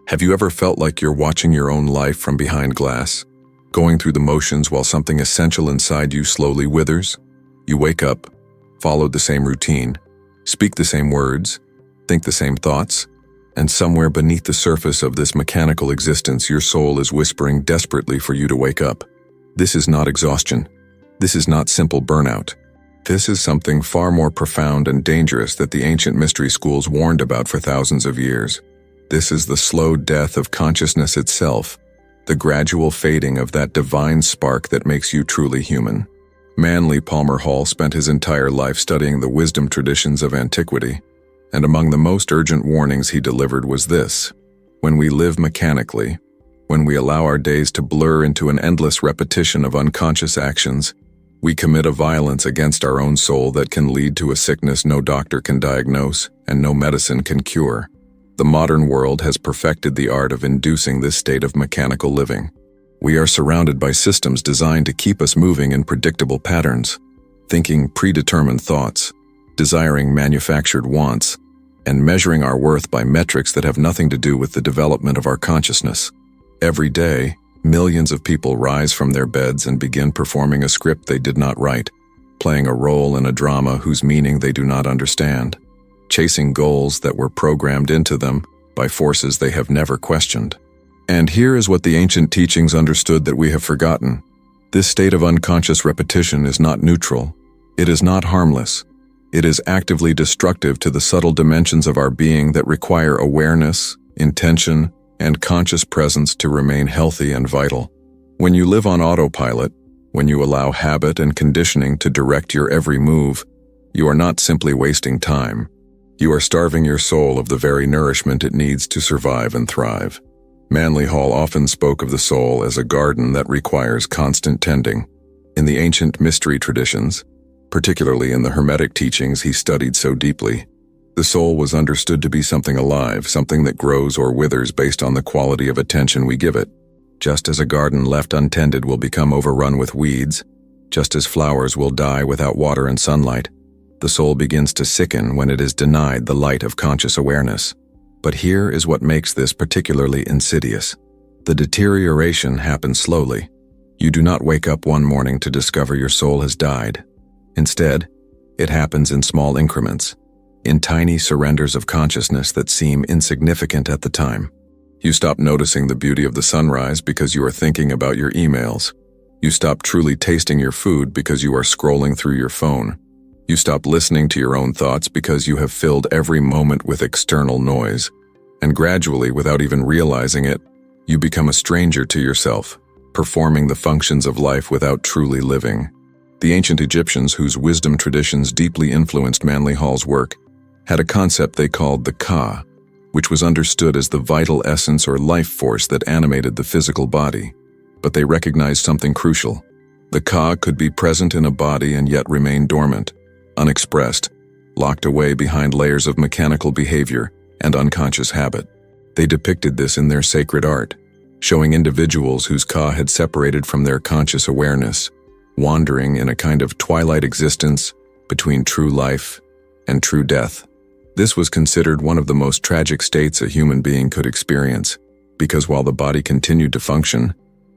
Have you ever felt like you're watching your own life from behind glass, going through the motions while something essential inside you slowly withers? You wake up, follow the same routine, speak the same words, think the same thoughts, and somewhere beneath the surface of this mechanical existence, your soul is whispering desperately for you to wake up. This is not exhaustion. This is not simple burnout. This is something far more profound and dangerous that the ancient mystery schools warned about for thousands of years. This is the slow death of consciousness itself, the gradual fading of that divine spark that makes you truly human. Manly Palmer Hall spent his entire life studying the wisdom traditions of antiquity, and among the most urgent warnings he delivered was this: when we live mechanically, when we allow our days to blur into an endless repetition of unconscious actions, we commit a violence against our own soul that can lead to a sickness no doctor can diagnose and no medicine can cure. The modern world has perfected the art of inducing this state of mechanical living. We are surrounded by systems designed to keep us moving in predictable patterns, thinking predetermined thoughts, desiring manufactured wants, and measuring our worth by metrics that have nothing to do with the development of our consciousness. Every day, millions of people rise from their beds and begin performing a script they did not write, playing a role in a drama whose meaning they do not understand, chasing goals that were programmed into them by forces they have never questioned. And here is what the ancient teachings understood that we have forgotten. This state of unconscious repetition is not neutral. It is not harmless. It is actively destructive to the subtle dimensions of our being that require awareness, intention, and conscious presence to remain healthy and vital. When you live on autopilot, when you allow habit and conditioning to direct your every move, you are not simply wasting time. You are starving your soul of the very nourishment it needs to survive and thrive. Manly Hall often spoke of the soul as a garden that requires constant tending. In the ancient mystery traditions, particularly in the Hermetic teachings he studied so deeply, the soul was understood to be something alive, something that grows or withers based on the quality of attention we give it. Just as a garden left untended will become overrun with weeds, just as flowers will die without water and sunlight, the soul begins to sicken when it is denied the light of conscious awareness. But here is what makes this particularly insidious. The deterioration happens slowly. You do not wake up one morning to discover your soul has died. Instead, it happens in small increments, in tiny surrenders of consciousness that seem insignificant at the time. You stop noticing the beauty of the sunrise because you are thinking about your emails. You stop truly tasting your food because you are scrolling through your phone. You stop listening to your own thoughts because you have filled every moment with external noise. And gradually, without even realizing it, you become a stranger to yourself, performing the functions of life without truly living. The ancient Egyptians, whose wisdom traditions deeply influenced Manly Hall's work, had a concept they called the Ka, which was understood as the vital essence or life force that animated the physical body. But they recognized something crucial. The Ka could be present in a body and yet remain dormant, unexpressed, locked away behind layers of mechanical behavior and unconscious habit. They depicted this in their sacred art, showing individuals whose Ka had separated from their conscious awareness, wandering in a kind of twilight existence between true life and true death. This was considered one of the most tragic states a human being could experience, because while the body continued to function,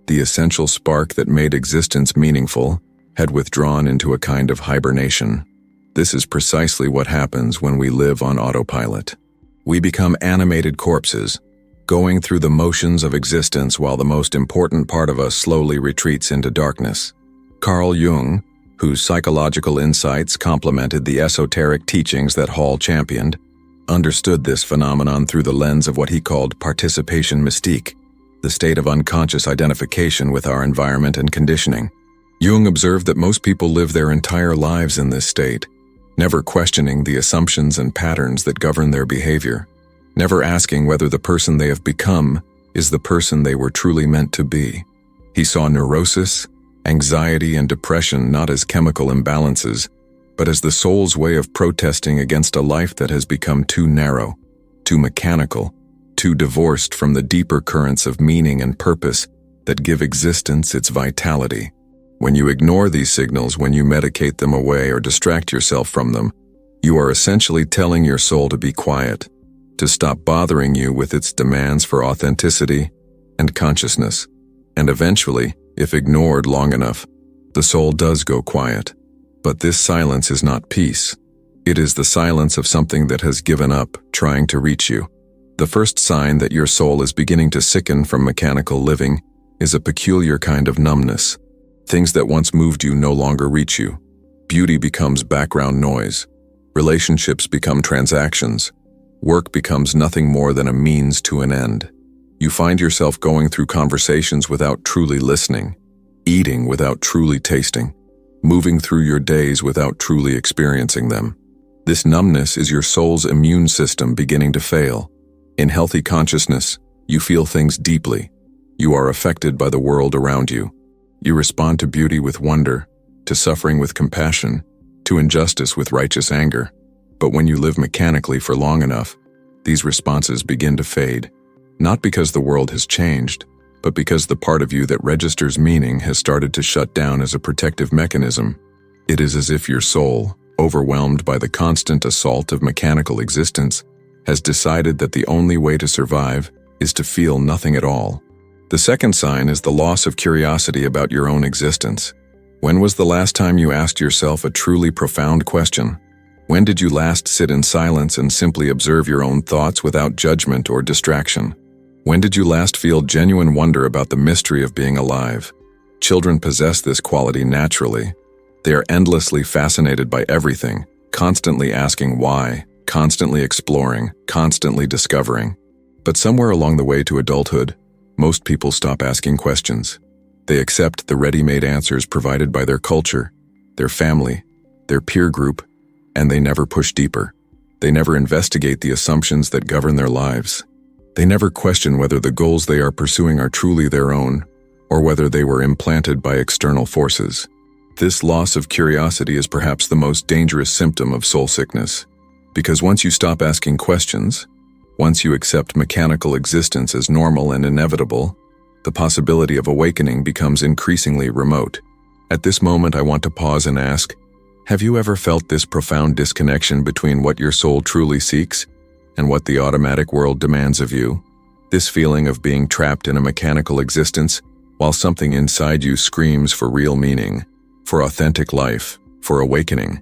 the essential spark that made existence meaningful had withdrawn into a kind of hibernation. This is precisely what happens when we live on autopilot. We become animated corpses, going through the motions of existence while the most important part of us slowly retreats into darkness. Carl Jung, whose psychological insights complemented the esoteric teachings that Hall championed, understood this phenomenon through the lens of what he called participation mystique, the state of unconscious identification with our environment and conditioning. Jung observed that most people live their entire lives in this state, never questioning the assumptions and patterns that govern their behavior, never asking whether the person they have become is the person they were truly meant to be. He saw neurosis, anxiety, and depression not as chemical imbalances, but as the soul's way of protesting against a life that has become too narrow, too mechanical, too divorced from the deeper currents of meaning and purpose that give existence its vitality. When you ignore these signals, when you medicate them away or distract yourself from them, you are essentially telling your soul to be quiet, to stop bothering you with its demands for authenticity and consciousness. And eventually, if ignored long enough, the soul does go quiet. But this silence is not peace. It is the silence of something that has given up trying to reach you. The first sign that your soul is beginning to sicken from mechanical living is a peculiar kind of numbness. Things that once moved you no longer reach you. Beauty becomes background noise. Relationships become transactions. Work becomes nothing more than a means to an end. You find yourself going through conversations without truly listening, eating without truly tasting, moving through your days without truly experiencing them. This numbness is your soul's immune system beginning to fail. In healthy consciousness, you feel things deeply. You are affected by the world around you. You respond to beauty with wonder, to suffering with compassion, to injustice with righteous anger. But when you live mechanically for long enough, these responses begin to fade. Not because the world has changed, but because the part of you that registers meaning has started to shut down as a protective mechanism. It is as if your soul, overwhelmed by the constant assault of mechanical existence, has decided that the only way to survive is to feel nothing at all. The second sign is the loss of curiosity about your own existence. When was the last time you asked yourself a truly profound question? When did you last sit in silence and simply observe your own thoughts without judgment or distraction? When did you last feel genuine wonder about the mystery of being alive? Children possess this quality naturally. They are endlessly fascinated by everything, constantly asking why, constantly exploring, constantly discovering. But somewhere along the way to adulthood, most people stop asking questions. They accept the ready-made answers provided by their culture, their family, their peer group, and they never push deeper. They never investigate the assumptions that govern their lives. They never question whether the goals they are pursuing are truly their own, or whether they were implanted by external forces. This loss of curiosity is perhaps the most dangerous symptom of soul sickness, because once you stop asking questions, once you accept mechanical existence as normal and inevitable, the possibility of awakening becomes increasingly remote. At this moment, I want to pause and ask, have you ever felt this profound disconnection between what your soul truly seeks and what the automatic world demands of you? This feeling of being trapped in a mechanical existence while something inside you screams for real meaning, for authentic life, for awakening.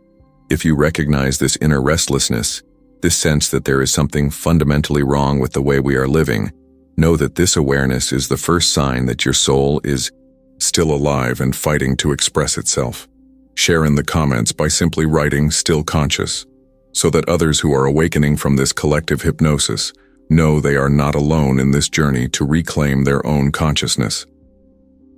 If you recognize this inner restlessness, this sense that there is something fundamentally wrong with the way we are living, know that this awareness is the first sign that your soul is still alive and fighting to express itself. Share in the comments by simply writing "still conscious," so that others who are awakening from this collective hypnosis know they are not alone in this journey to reclaim their own consciousness.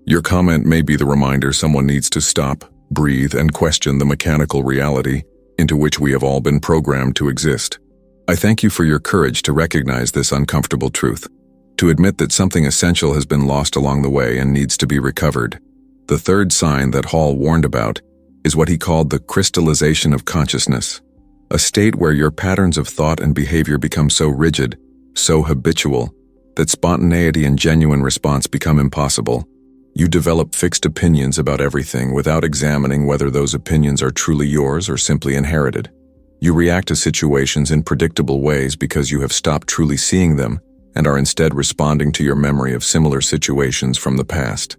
Your comment may be the reminder someone needs to stop, breathe, and question the mechanical reality into which we have all been programmed to exist. I thank you for your courage to recognize this uncomfortable truth, to admit that something essential has been lost along the way and needs to be recovered. The third sign that Hall warned about is what he called the crystallization of consciousness, a state where your patterns of thought and behavior become so rigid, so habitual, that spontaneity and genuine response become impossible. You develop fixed opinions about everything without examining whether those opinions are truly yours or simply inherited. You react to situations in predictable ways because you have stopped truly seeing them and are instead responding to your memory of similar situations from the past.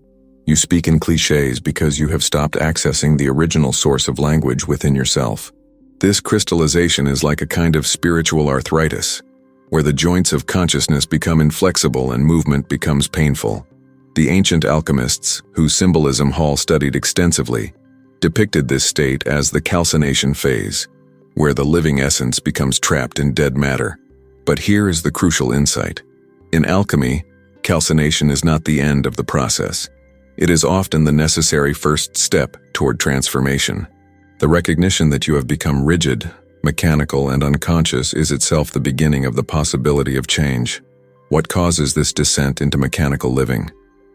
You speak in cliches because you have stopped accessing the original source of language within yourself. This crystallization is like a kind of spiritual arthritis, where the joints of consciousness become inflexible and movement becomes painful. The ancient alchemists, whose symbolism Hall studied extensively, depicted this state as the calcination phase, where the living essence becomes trapped in dead matter. But here is the crucial insight. In alchemy, calcination is not the end of the process. It is often the necessary first step toward transformation. The recognition that you have become rigid, mechanical, and unconscious is itself the beginning of the possibility of change. What causes this descent into mechanical living?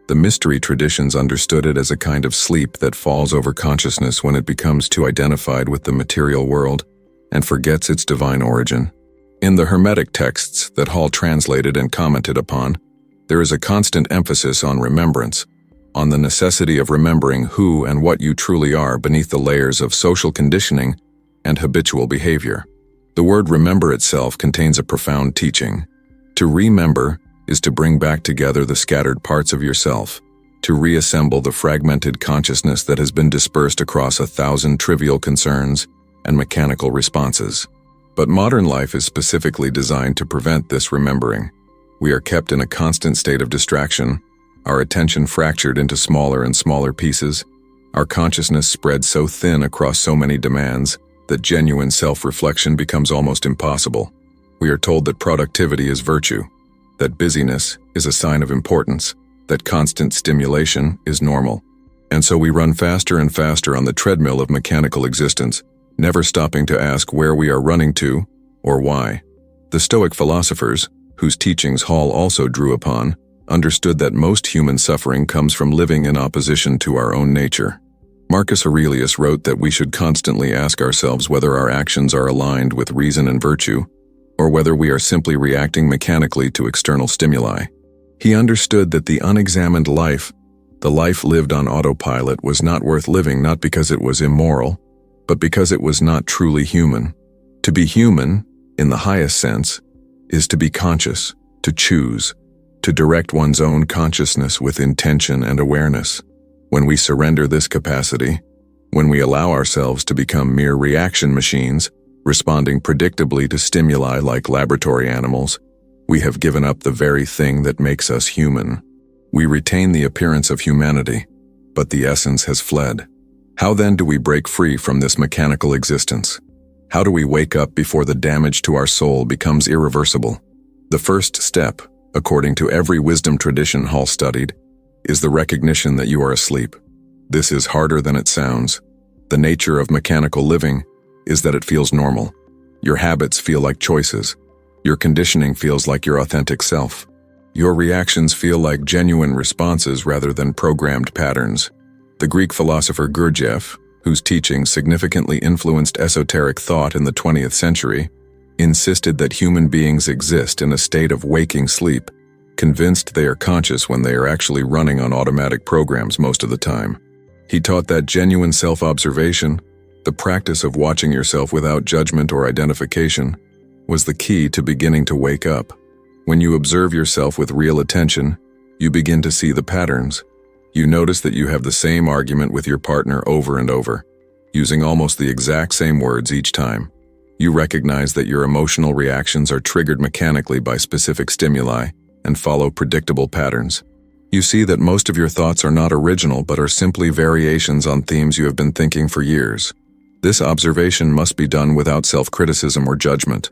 The mystery traditions understood it as a kind of sleep that falls over consciousness when it becomes too identified with the material world and forgets its divine origin. In the Hermetic texts that Hall translated and commented upon, there is a constant emphasis on remembrance, on the necessity of remembering who and what you truly are beneath the layers of social conditioning and habitual behavior. The word remember itself contains a profound teaching. To remember is to bring back together the scattered parts of yourself, to reassemble the fragmented consciousness that has been dispersed across 1,000 trivial concerns and mechanical responses. But modern life is specifically designed to prevent this remembering. We are kept in a constant state of distraction, our attention fractured into smaller and smaller pieces, our consciousness spread so thin across so many demands that genuine self-reflection becomes almost impossible. We are told that productivity is virtue, that busyness is a sign of importance, that constant stimulation is normal. And so we run faster and faster on the treadmill of mechanical existence, never stopping to ask where we are running to or why. The Stoic philosophers, whose teachings Hall also drew upon, understood that most human suffering comes from living in opposition to our own nature. Marcus Aurelius wrote that we should constantly ask ourselves whether our actions are aligned with reason and virtue, or whether we are simply reacting mechanically to external stimuli. He understood that the unexamined life, the life lived on autopilot, was not worth living, not because it was immoral, but because it was not truly human. To be human, in the highest sense, is to be conscious, to choose, to direct one's own consciousness with intention and awareness. When we surrender this capacity, when we allow ourselves to become mere reaction machines, responding predictably to stimuli like laboratory animals, we have given up the very thing that makes us human. We retain the appearance of humanity, but the essence has fled. How then do we break free from this mechanical existence? How do we wake up before the damage to our soul becomes irreversible? The first step, according to every wisdom tradition Hall studied, is the recognition that you are asleep. This is harder than it sounds. The nature of mechanical living is that it feels normal. Your habits feel like choices. Your conditioning feels like your authentic self. Your reactions feel like genuine responses rather than programmed patterns. The Greek philosopher Gurdjieff, whose teachings significantly influenced esoteric thought in the 20th century, insisted that human beings exist in a state of waking sleep, convinced they are conscious when they are actually running on automatic programs most of the time. He taught that genuine self-observation, the practice of watching yourself without judgment or identification, was the key to beginning to wake up. When you observe yourself with real attention, you begin to see the patterns. You notice that you have the same argument with your partner over and over, using almost the exact same words each time. You recognize that your emotional reactions are triggered mechanically by specific stimuli and follow predictable patterns. You see that most of your thoughts are not original but are simply variations on themes you have been thinking for years. This observation must be done without self-criticism or judgment.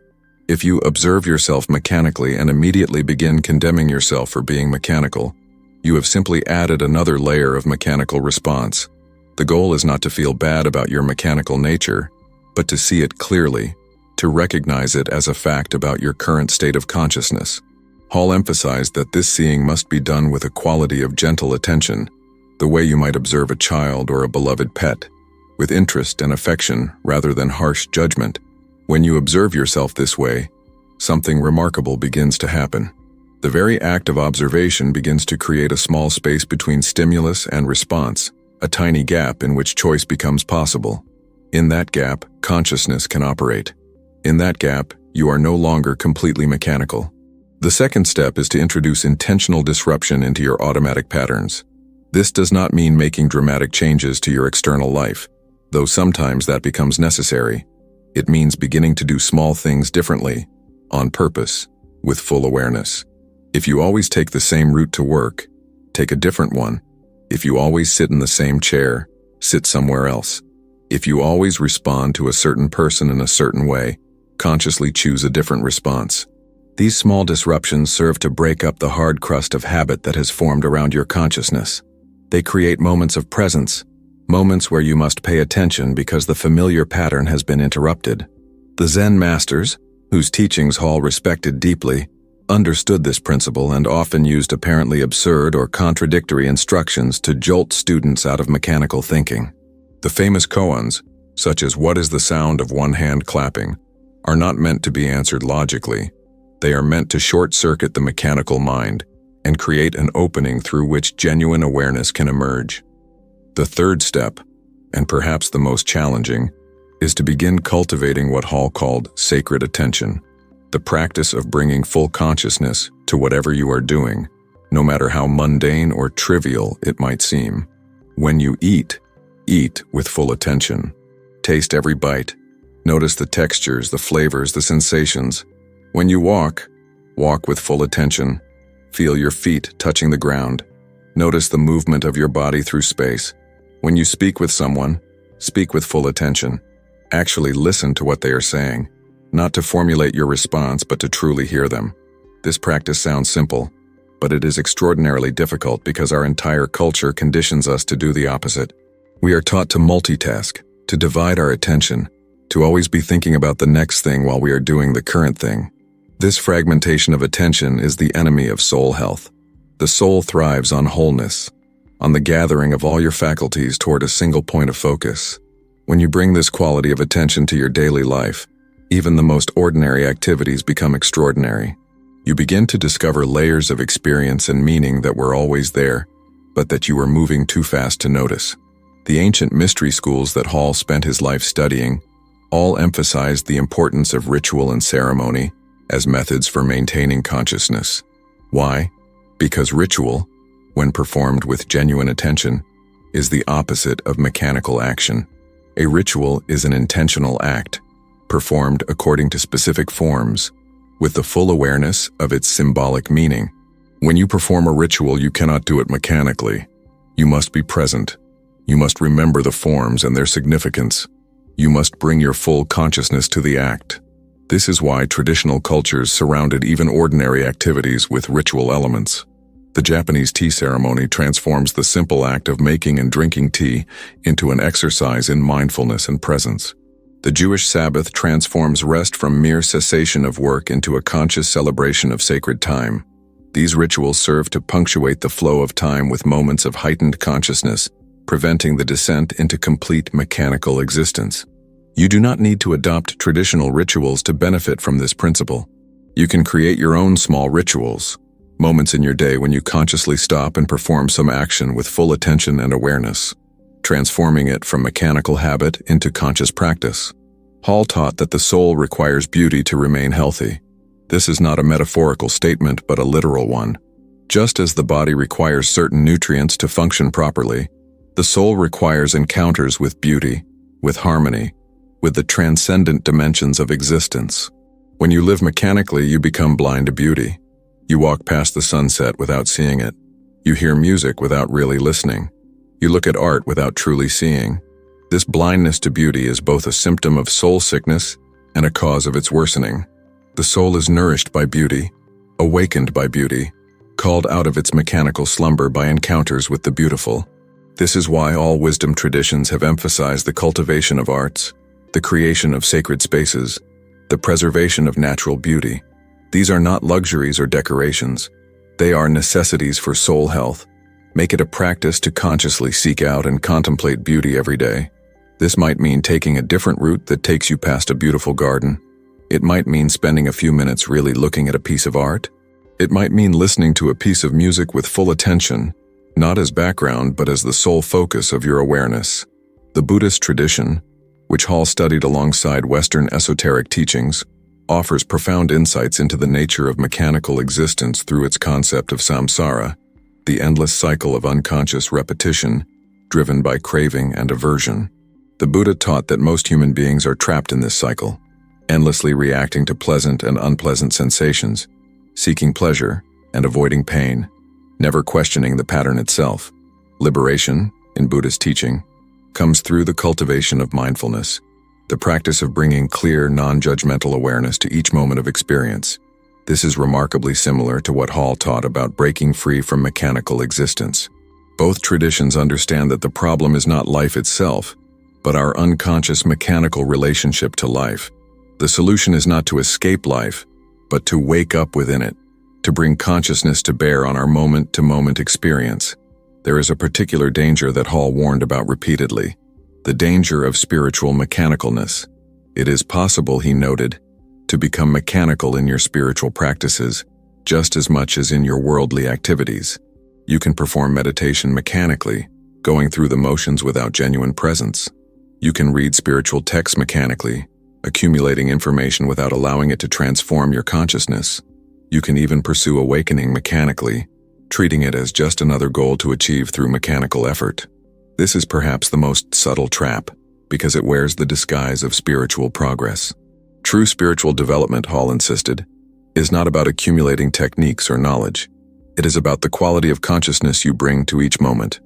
If you observe yourself mechanically and immediately begin condemning yourself for being mechanical, you have simply added another layer of mechanical response. The goal is not to feel bad about your mechanical nature, but to see it clearly, to recognize it as a fact about your current state of consciousness. Hall emphasized that this seeing must be done with a quality of gentle attention, the way you might observe a child or a beloved pet, with interest and affection rather than harsh judgment. When you observe yourself this way, something remarkable begins to happen. The very act of observation begins to create a small space between stimulus and response, a tiny gap in which choice becomes possible. In that gap, consciousness can operate. In that gap, you are no longer completely mechanical. The second step is to introduce intentional disruption into your automatic patterns. This does not mean making dramatic changes to your external life, though sometimes that becomes necessary. It means beginning to do small things differently, on purpose, with full awareness. If you always take the same route to work, take a different one. If you always sit in the same chair, sit somewhere else. If you always respond to a certain person in a certain way, consciously choose a different response. These small disruptions serve to break up the hard crust of habit that has formed around your consciousness. They create moments of presence, moments where you must pay attention because the familiar pattern has been interrupted. The Zen masters, whose teachings Hall respected deeply, understood this principle and often used apparently absurd or contradictory instructions to jolt students out of mechanical thinking. The famous koans, such as "What is the sound of one hand clapping?" are not meant to be answered logically. They are meant to short-circuit the mechanical mind and create an opening through which genuine awareness can emerge. The third step, and perhaps the most challenging, is to begin cultivating what Hall called sacred attention, the practice of bringing full consciousness to whatever you are doing, no matter how mundane or trivial it might seem. When you eat with full attention. Taste every bite. Notice the textures, the flavors, the sensations. When you walk with full attention. Feel your feet touching the ground. Notice the movement of your body through space. When you speak with someone, speak with full attention. Actually listen to what they are saying, not to formulate your response, but to truly hear them. This practice sounds simple, but it is extraordinarily difficult because our entire culture conditions us to do the opposite. We are taught to multitask, to divide our attention, to always be thinking about the next thing while we are doing the current thing. This fragmentation of attention is the enemy of soul health. The soul thrives on wholeness, on the gathering of all your faculties toward a single point of focus. When you bring this quality of attention to your daily life, even the most ordinary activities become extraordinary. You begin to discover layers of experience and meaning that were always there, but that you were moving too fast to notice. The ancient mystery schools that Hall spent his life studying all emphasized the importance of ritual and ceremony as methods for maintaining consciousness. Why? Because ritual, when performed with genuine attention, is the opposite of mechanical action. A ritual is an intentional act, performed according to specific forms, with the full awareness of its symbolic meaning. When you perform a ritual, you cannot do it mechanically. You must be present. You must remember the forms and their significance. You must bring your full consciousness to the act. This is why traditional cultures surrounded even ordinary activities with ritual elements. The Japanese tea ceremony transforms the simple act of making and drinking tea into an exercise in mindfulness and presence. The Jewish Sabbath transforms rest from mere cessation of work into a conscious celebration of sacred time. These rituals serve to punctuate the flow of time with moments of heightened consciousness, preventing the descent into complete mechanical existence. You do not need to adopt traditional rituals to benefit from this principle. You can create your own small rituals, moments in your day when you consciously stop and perform some action with full attention and awareness, transforming it from mechanical habit into conscious practice. Hall taught that the soul requires beauty to remain healthy. This is not a metaphorical statement, but a literal one. Just as the body requires certain nutrients to function properly, the soul requires encounters with beauty, with harmony, with the transcendent dimensions of existence. When you live mechanically, you become blind to beauty. You walk past the sunset without seeing it. You hear music without really listening. You look at art without truly seeing. This blindness to beauty is both a symptom of soul sickness and a cause of its worsening. The soul is nourished by beauty, awakened by beauty, called out of its mechanical slumber by encounters with the beautiful. This is why all wisdom traditions have emphasized the cultivation of arts, the creation of sacred spaces, the preservation of natural beauty. These are not luxuries or decorations. They are necessities for soul health. Make it a practice to consciously seek out and contemplate beauty every day. This might mean taking a different route that takes you past a beautiful garden. It might mean spending a few minutes really looking at a piece of art. It might mean listening to a piece of music with full attention, not as background but as the sole focus of your awareness. The Buddhist tradition, which Hall studied alongside Western esoteric teachings, offers profound insights into the nature of mechanical existence through its concept of samsara, the endless cycle of unconscious repetition, driven by craving and aversion. The Buddha taught that most human beings are trapped in this cycle, endlessly reacting to pleasant and unpleasant sensations, seeking pleasure and avoiding pain, never questioning the pattern itself. Liberation, in Buddhist teaching, comes through the cultivation of mindfulness, the practice of bringing clear, non-judgmental awareness to each moment of experience. This is remarkably similar to what Hall taught about breaking free from mechanical existence. Both traditions understand that the problem is not life itself, but our unconscious mechanical relationship to life. The solution is not to escape life, but to wake up within it, to bring consciousness to bear on our moment-to-moment experience. There is a particular danger that Hall warned about repeatedly, the danger of spiritual mechanicalness. It is possible, he noted, to become mechanical in your spiritual practices, just as much as in your worldly activities. You can perform meditation mechanically, going through the motions without genuine presence. You can read spiritual texts mechanically, accumulating information without allowing it to transform your consciousness. You can even pursue awakening mechanically, treating it as just another goal to achieve through mechanical effort. This is perhaps the most subtle trap, because it wears the disguise of spiritual progress. True spiritual development, Hall insisted, is not about accumulating techniques or knowledge. It is about the quality of consciousness you bring to each moment.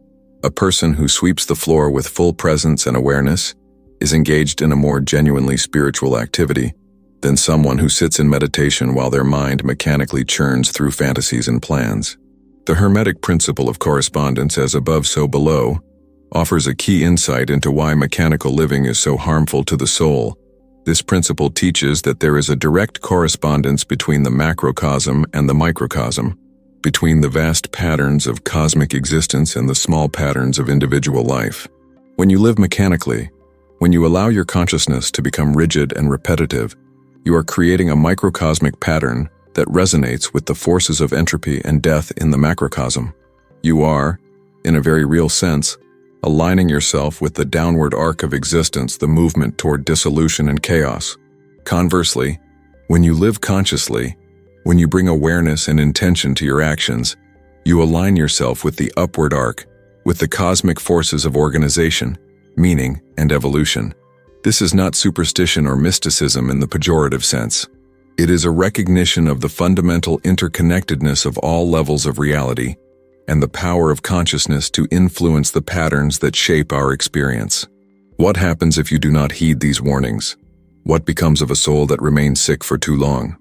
A person who sweeps the floor with full presence and awareness is engaged in a more genuinely spiritual activity than someone who sits in meditation while their mind mechanically churns through fantasies and plans. The Hermetic principle of correspondence, as above so below, offers a key insight into why mechanical living is so harmful to the soul. This principle teaches that there is a direct correspondence between the macrocosm and the microcosm, between the vast patterns of cosmic existence and the small patterns of individual life. When you live mechanically, when you allow your consciousness to become rigid and repetitive, you are creating a microcosmic pattern that resonates with the forces of entropy and death in the macrocosm. You are, in a very real sense, aligning yourself with the downward arc of existence, the movement toward dissolution and chaos. Conversely, when you live consciously, when you bring awareness and intention to your actions, you align yourself with the upward arc, with the cosmic forces of organization, meaning, and evolution. This is not superstition or mysticism in the pejorative sense. It is a recognition of the fundamental interconnectedness of all levels of reality and the power of consciousness to influence the patterns that shape our experience. What happens if you do not heed these warnings? What becomes of a soul that remains sick for too long?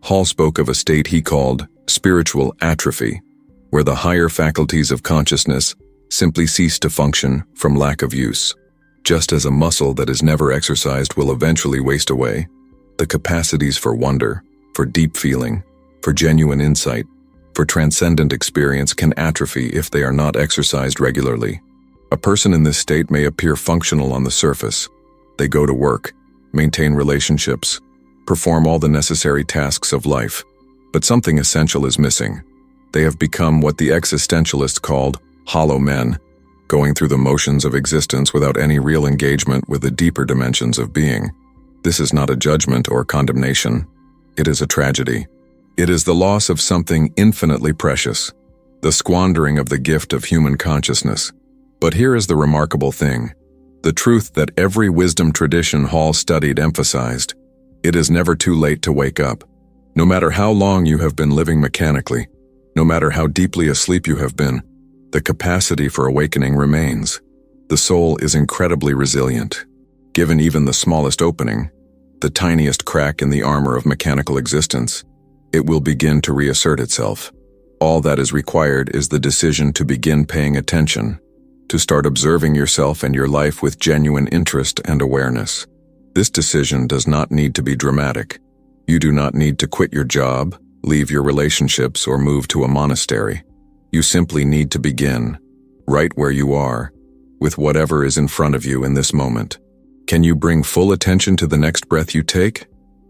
Hall spoke of a state he called spiritual atrophy, where the higher faculties of consciousness simply cease to function from lack of use. Just as a muscle that is never exercised will eventually waste away, the capacities for wonder, for deep feeling, for genuine insight, for transcendent experience can atrophy if they are not exercised regularly. A person in this state may appear functional on the surface. They go to work, maintain relationships, perform all the necessary tasks of life, but something essential is missing. They have become what the existentialists called hollow men, going through the motions of existence without any real engagement with the deeper dimensions of being. This is not a judgment or condemnation. It is a tragedy. It is the loss of something infinitely precious, the squandering of the gift of human consciousness. But here is the remarkable thing, the truth that every wisdom tradition Hall studied emphasized. It is never too late to wake up. No matter how long you have been living mechanically, no matter how deeply asleep you have been, the capacity for awakening remains. The soul is incredibly resilient. Given even the smallest opening, the tiniest crack in the armor of mechanical existence, it will begin to reassert itself. All that is required is the decision to begin paying attention, to start observing yourself and your life with genuine interest and awareness. This decision does not need to be dramatic. You do not need to quit your job, leave your relationships, or move to a monastery. You simply need to begin, right where you are, with whatever is in front of you in this moment. Can you bring full attention to the next breath you take?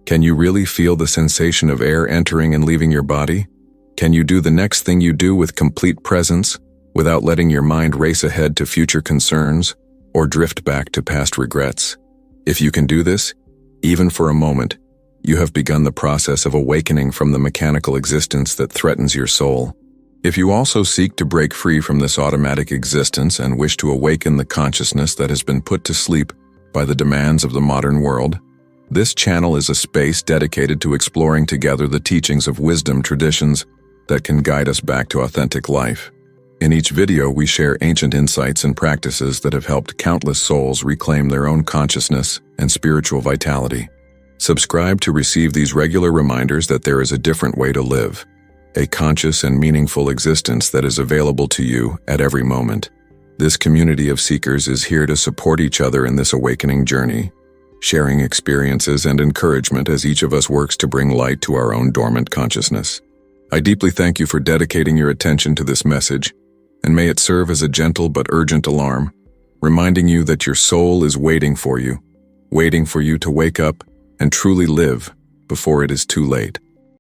Can you really feel the sensation of air entering and leaving your body? Can you do the next thing you do with complete presence, without letting your mind race ahead to future concerns or drift back to past regrets? If you can do this, even for a moment, you have begun the process of awakening from the mechanical existence that threatens your soul. If you also seek to break free from this automatic existence and wish to awaken the consciousness that has been put to sleep by the demands of the modern world, this channel is a space dedicated to exploring together the teachings of wisdom traditions that can guide us back to authentic life. In each video, we share ancient insights and practices that have helped countless souls reclaim their own consciousness and spiritual vitality. Subscribe to receive these regular reminders that there is a different way to live, a conscious and meaningful existence that is available to you at every moment. This community of seekers is here to support each other in this awakening journey, sharing experiences and encouragement as each of us works to bring light to our own dormant consciousness. I deeply thank you for dedicating your attention to this message, and may it serve as a gentle but urgent alarm, reminding you that your soul is waiting for you to wake up and truly live before it is too late.